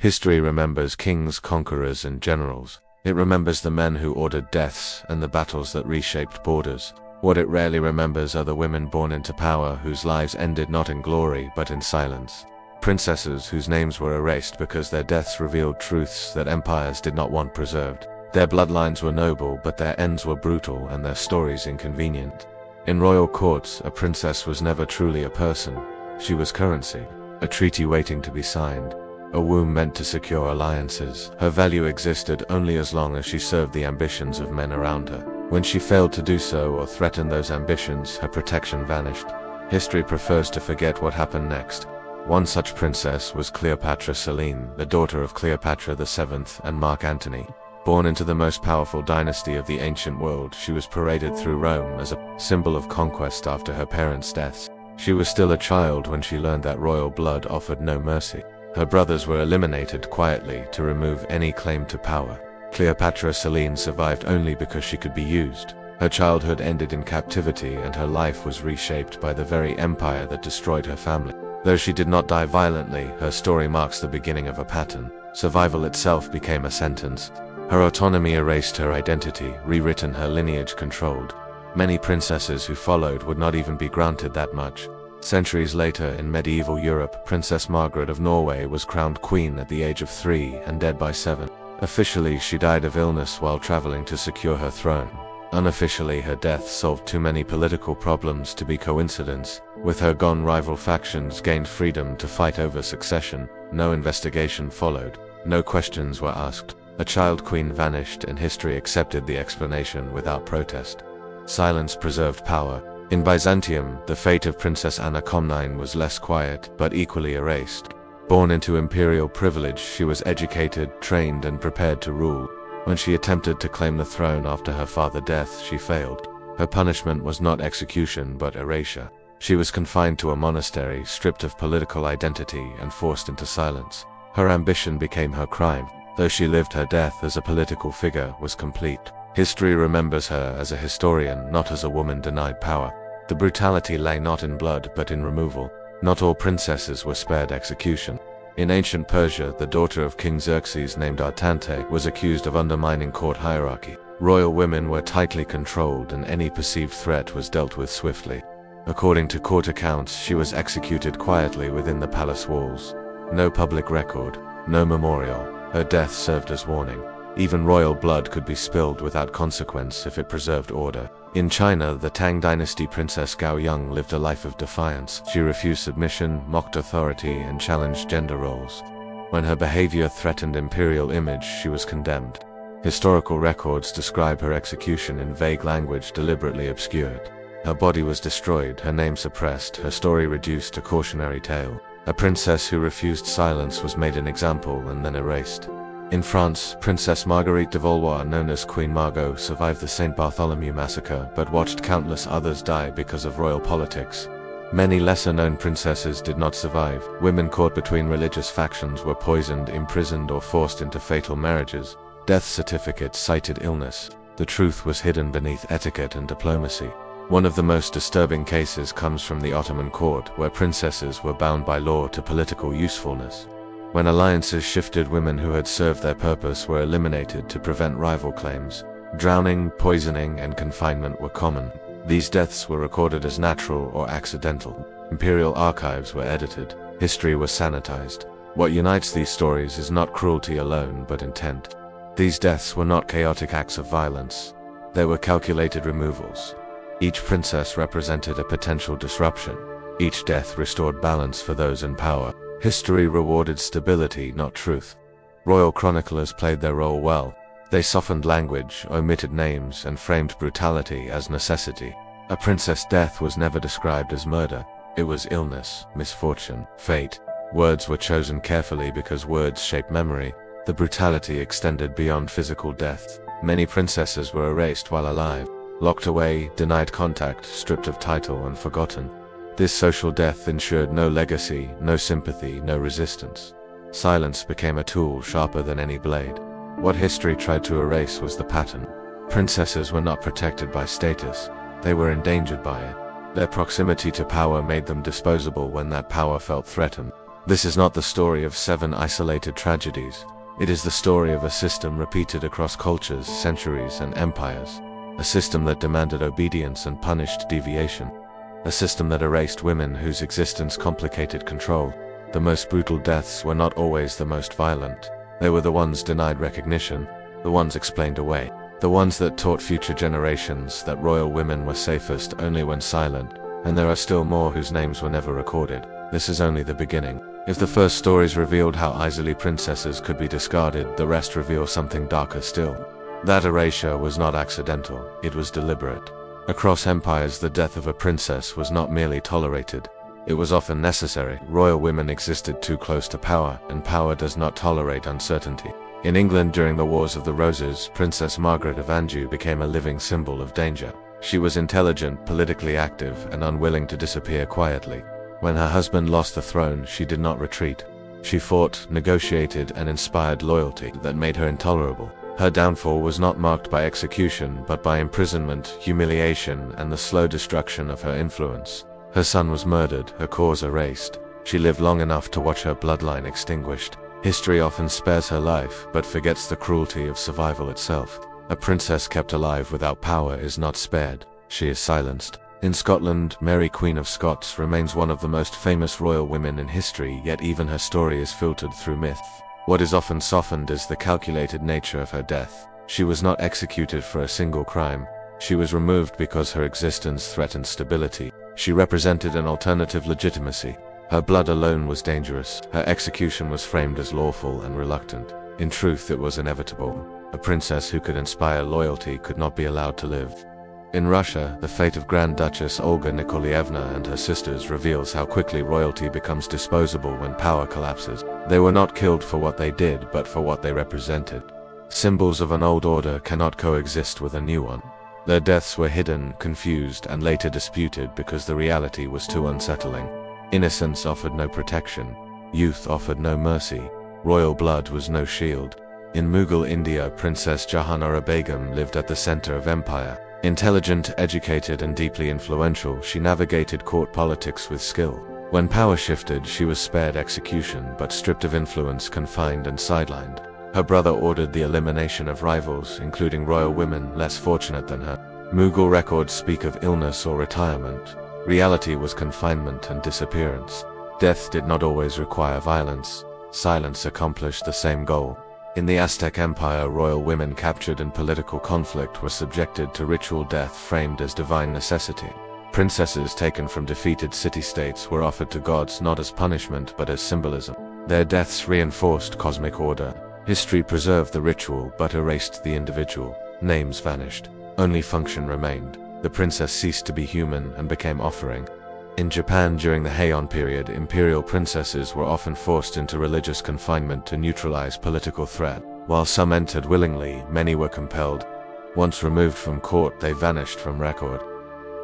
History remembers kings, conquerors, and generals. It remembers the men who ordered deaths and the battles that reshaped borders. What it rarely remembers are the women born into power whose lives ended not in glory but in silence. Princesses whose names were erased because their deaths revealed truths that empires did not want preserved. Their bloodlines were noble, but their ends were brutal and their stories inconvenient. In royal courts, a princess was never truly a person. She was currency, a treaty waiting to be signed, a womb meant to secure alliances. Her value existed only as long as she served the ambitions of men around her. When she failed to do so or threatened those ambitions, her protection vanished. History prefers to forget what happened next. One such princess was Cleopatra Selene, the daughter of Cleopatra VII and Mark Antony. Born into the most powerful dynasty of the ancient world, she was paraded through Rome as a symbol of conquest after her parents' deaths. She was still a child when she learned that royal blood offered no mercy. Her brothers were eliminated quietly to remove any claim to power. Cleopatra Selene survived only because she could be used. Her childhood ended in captivity and her life was reshaped by the very empire that destroyed her family. Though she did not die violently, her story marks the beginning of a pattern. Survival itself became a sentence. Her autonomy erased her identity, rewritten her lineage controlled. Many princesses who followed would not even be granted that much. Centuries later, in medieval Europe, Princess Margaret of Norway was crowned queen at the age of 3 and dead by 7. Officially, she died of illness while traveling to secure her throne. Unofficially, her death solved too many political problems to be coincidence. With her gone, rival factions gained freedom to fight over succession. No investigation followed. No questions were asked. A child queen vanished and history accepted the explanation without protest. Silence preserved power. In Byzantium, the fate of Princess Anna Komnene was less quiet, but equally erased. Born into imperial privilege, she was educated, trained, and prepared to rule. When she attempted to claim the throne after her father's death, she failed. Her punishment was not execution, but erasure. She was confined to a monastery, stripped of political identity, and forced into silence. Her ambition became her crime. Though she lived, her death as a political figure was complete. History remembers her as a historian, not as a woman denied power. The brutality lay not in blood, but in removal. Not all princesses were spared execution. In ancient Persia, the daughter of King Xerxes named Artante was accused of undermining court hierarchy. Royal women were tightly controlled and any perceived threat was dealt with swiftly. According to court accounts, she was executed quietly within the palace walls. No public record, no memorial. Her death served as warning. Even royal blood could be spilled without consequence if it preserved order. In China, the Tang dynasty Princess Gao Yang lived a life of defiance. She refused submission, mocked authority, and challenged gender roles. When her behavior threatened imperial image, she was condemned. Historical records describe her execution in vague language deliberately obscured. Her body was destroyed, her name suppressed, her story reduced to cautionary tale. A princess who refused silence was made an example and then erased. In France, Princess Marguerite de Valois, known as Queen Margot, survived the Saint Bartholomew massacre, but watched countless others die because of royal politics. Many lesser-known princesses did not survive. Women caught between religious factions were poisoned, imprisoned, or forced into fatal marriages. Death certificates cited illness. The truth was hidden beneath etiquette and diplomacy. One of the most disturbing cases comes from the Ottoman court, where princesses were bound by law to political usefulness. When alliances shifted, women who had served their purpose were eliminated to prevent rival claims. Drowning, poisoning, and confinement were common. These deaths were recorded as natural or accidental. Imperial archives were edited. History was sanitized. What unites these stories is not cruelty alone, but intent. These deaths were not chaotic acts of violence. They were calculated removals. Each princess represented a potential disruption. Each death restored balance for those in power. History rewarded stability, not truth. Royal chroniclers played their role well. They softened language, omitted names, and framed brutality as necessity. A princess' death was never described as murder. It was illness, misfortune, fate. Words were chosen carefully because words shape memory. The brutality extended beyond physical death. Many princesses were erased while alive. Locked away, denied contact, stripped of title, and forgotten. This social death ensured no legacy, no sympathy, no resistance. Silence became a tool sharper than any blade. What history tried to erase was the pattern. Princesses were not protected by status. They were endangered by it. Their proximity to power made them disposable when that power felt threatened. This is not the story of 7 isolated tragedies. It is the story of a system repeated across cultures, centuries, and empires. A system that demanded obedience and punished deviation. A system that erased women whose existence complicated control. The most brutal deaths were not always the most violent. They were the ones denied recognition, the ones explained away, the ones that taught future generations that royal women were safest only when silent, and there are still more whose names were never recorded. This is only the beginning. If the first stories revealed how easily princesses could be discarded, the rest reveal something darker still. That erasure was not accidental, it was deliberate. Across empires, the death of a princess was not merely tolerated, it was often necessary. Royal women existed too close to power, and power does not tolerate uncertainty. In England during the Wars of the Roses, Princess Margaret of Anjou became a living symbol of danger. She was intelligent, politically active, and unwilling to disappear quietly. When her husband lost the throne, she did not retreat. She fought, negotiated, and inspired loyalty that made her intolerable. Her downfall was not marked by execution, but by imprisonment, humiliation, and the slow destruction of her influence. Her son was murdered, her cause erased. She lived long enough to watch her bloodline extinguished. History often spares her life, but forgets the cruelty of survival itself. A princess kept alive without power is not spared, she is silenced. In Scotland, Mary Queen of Scots remains one of the most famous royal women in history, yet even her story is filtered through myth. What is often softened is the calculated nature of her death. She was not executed for a single crime. She was removed because her existence threatened stability. She represented an alternative legitimacy. Her blood alone was dangerous. Her execution was framed as lawful and reluctant. In truth, it was inevitable. A princess who could inspire loyalty could not be allowed to live. In Russia, the fate of Grand Duchess Olga Nikolaevna and her sisters reveals how quickly royalty becomes disposable when power collapses. They were not killed for what they did, but for what they represented. Symbols of an old order cannot coexist with a new one. Their deaths were hidden, confused, and later disputed because the reality was too unsettling. Innocence offered no protection. Youth offered no mercy. Royal blood was no shield. In Mughal India, Princess Jahanara Begum lived at the center of empire. Intelligent, educated, and deeply influential, she navigated court politics with skill. When power shifted, she was spared execution, but stripped of influence, confined, and sidelined. Her brother ordered the elimination of rivals, including royal women less fortunate than her. Mughal records speak of illness or retirement. Reality was confinement and disappearance. Death did not always require violence. Silence accomplished the same goal. In the Aztec Empire, royal women captured in political conflict were subjected to ritual death framed as divine necessity. Princesses taken from defeated city-states were offered to gods not as punishment but as symbolism. Their deaths reinforced cosmic order. History preserved the ritual but erased the individual. Names vanished. Only function remained. The princess ceased to be human and became offering. In Japan during the Heian period, imperial princesses were often forced into religious confinement to neutralize political threat. While some entered willingly, many were compelled. Once removed from court, they vanished from record.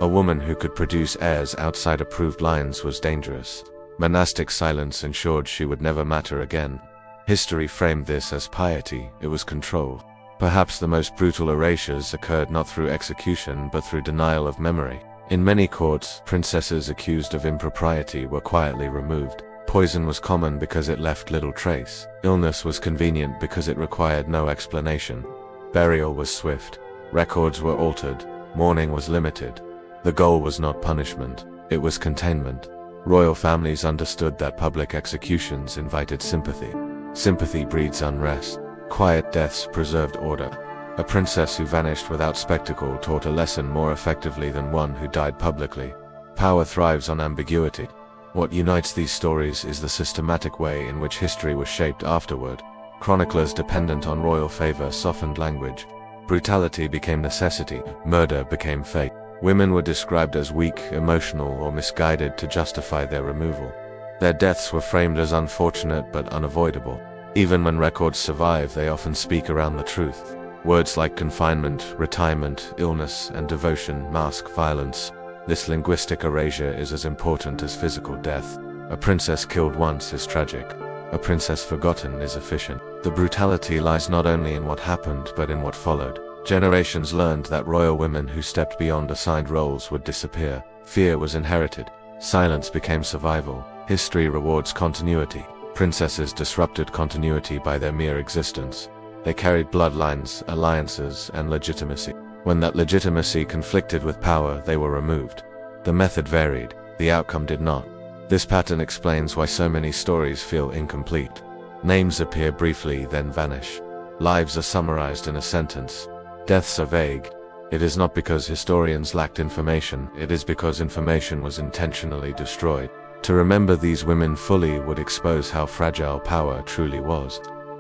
A woman who could produce heirs outside approved lines was dangerous. Monastic silence ensured she would never matter again. History framed this as piety, it was control. Perhaps the most brutal erasures occurred not through execution but through denial of memory. In many courts, princesses accused of impropriety were quietly removed. Poison was common because it left little trace. Illness was convenient because it required no explanation. Burial was swift. Records were altered. Mourning was limited. The goal was not punishment, it was containment. Royal families understood that public executions invited sympathy. Sympathy breeds unrest. Quiet deaths preserved order. A princess who vanished without spectacle taught a lesson more effectively than one who died publicly. Power thrives on ambiguity. What unites these stories is the systematic way in which history was shaped afterward. Chroniclers dependent on royal favor softened language. Brutality became necessity. Murder became fate. Women were described as weak, emotional, or misguided to justify their removal. Their deaths were framed as unfortunate but unavoidable. Even when records survive, they often speak around the truth. Words like confinement, retirement, illness, and devotion mask violence. This linguistic erasure is as important as physical death. A princess killed once is tragic. A princess forgotten is efficient. The brutality lies not only in what happened, but in what followed. Generations learned that royal women who stepped beyond assigned roles would disappear. Fear was inherited. Silence became survival. History rewards continuity. Princesses disrupted continuity by their mere existence. They carried bloodlines, alliances, and legitimacy. When that legitimacy conflicted with power, they were removed. The method varied, the outcome did not. This pattern explains why so many stories feel incomplete. Names appear briefly, then vanish. Lives are summarized in a sentence. Deaths are vague. It is not because historians lacked information, it is because information was intentionally destroyed. To remember these women fully would expose how fragile power truly was.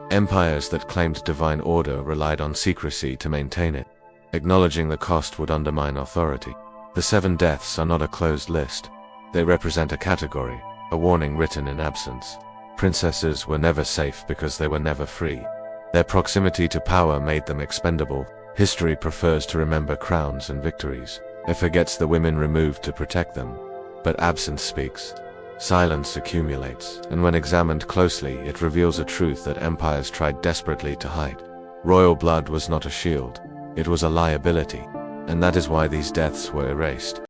Empires that claimed divine order relied on secrecy to maintain it. Acknowledging the cost would undermine authority. The 7 deaths are not a closed list. They represent a category, a warning written in absence. Princesses were never safe because they were never free. Their proximity to power made them expendable. History prefers to remember crowns and victories. It forgets the women removed to protect them. But absence speaks. Silence accumulates, and when examined closely, it reveals a truth that empires tried desperately to hide. Royal blood was not a shield, it was a liability, and that is why these deaths were erased.